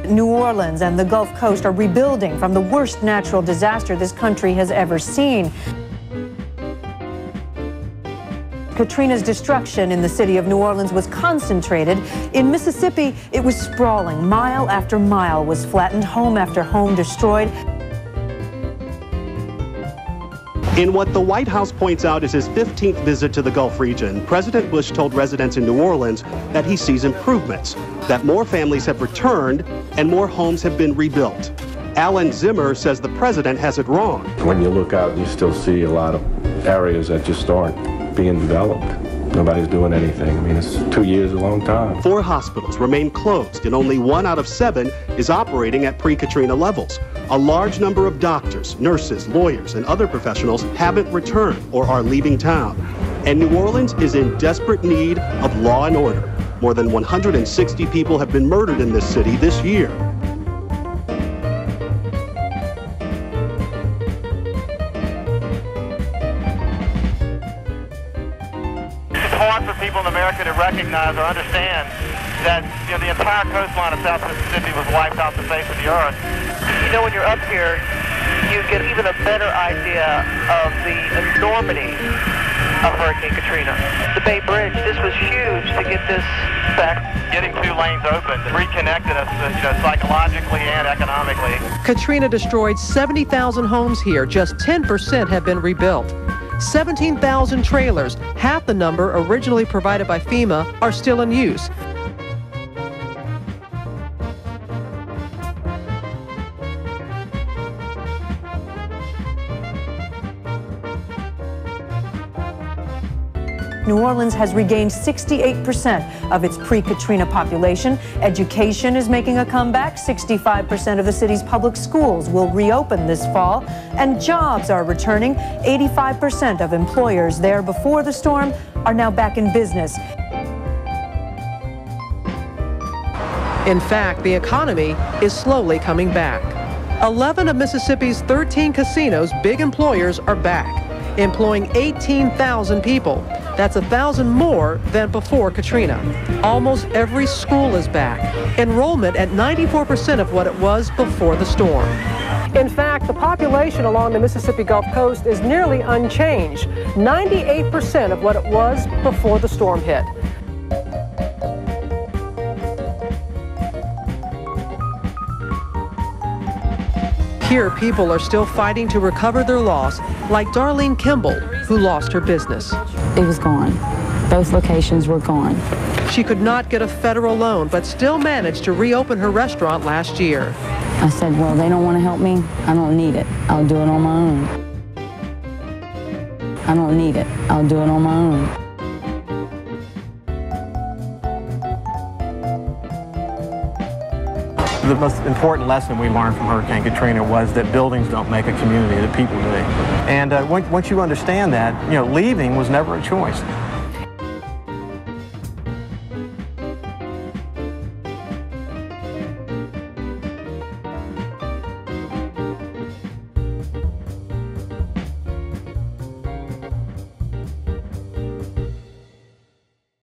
New Orleans and the Gulf Coast are rebuilding from the worst natural disaster this country has ever seen. Katrina's destruction in the city of New Orleans was concentrated. In Mississippi, it was sprawling. Mile after mile was flattened, home after home destroyed. In what the White House points out is his 15th visit to the Gulf region, President Bush told residents in New Orleans that he sees improvements, that more families have returned and more homes have been rebuilt. Alan Zimmer says the president has it wrong. When you look out, you still see a lot of areas that just aren't being developed. Nobody's doing anything. I mean, it's 2 years, a long time. 4 hospitals remain closed, and only 1 out of 7 is operating at pre-Katrina levels. A large number of doctors, nurses, lawyers, and other professionals haven't returned or are leaving town. And New Orleans is in desperate need of law and order. More than 160 people have been murdered in this city this year. Hard for people in America to recognize or understand that the entire coastline of South Mississippi was wiped off the face of the earth. When you're up here, you get even a better idea of the enormity of Hurricane Katrina. The Bay Bridge, this was huge to get this back. Getting 2 lanes open reconnected us psychologically and economically. Katrina destroyed 70,000 homes here. Just 10% have been rebuilt. 17,000 trailers, half the number originally provided by FEMA, are still in use. New Orleans has regained 68% of its pre-Katrina population. Education is making a comeback. 65% of the city's public schools will reopen this fall. And jobs are returning. 85% of employers there before the storm are now back in business. In fact, the economy is slowly coming back. 11 of Mississippi's 13 casinos, big employers, are back, employing 18,000 people. That's 1,000 more than before Katrina. Almost every school is back. Enrollment at 94% of what it was before the storm. In fact, the population along the Mississippi Gulf Coast is nearly unchanged, 98% of what it was before the storm hit. Here, people are still fighting to recover their loss, like Darlene Kimball, who lost her business. It was gone. Both locations were gone. She could not get a federal loan, but still managed to reopen her restaurant last year. I said, well, they don't want to help me. I don't need it. I'll do it on my own. I don't need it. I'll do it on my own. The most important lesson we learned from Hurricane Katrina was that buildings don't make a community, that people do. And once you understand that, leaving was never a choice.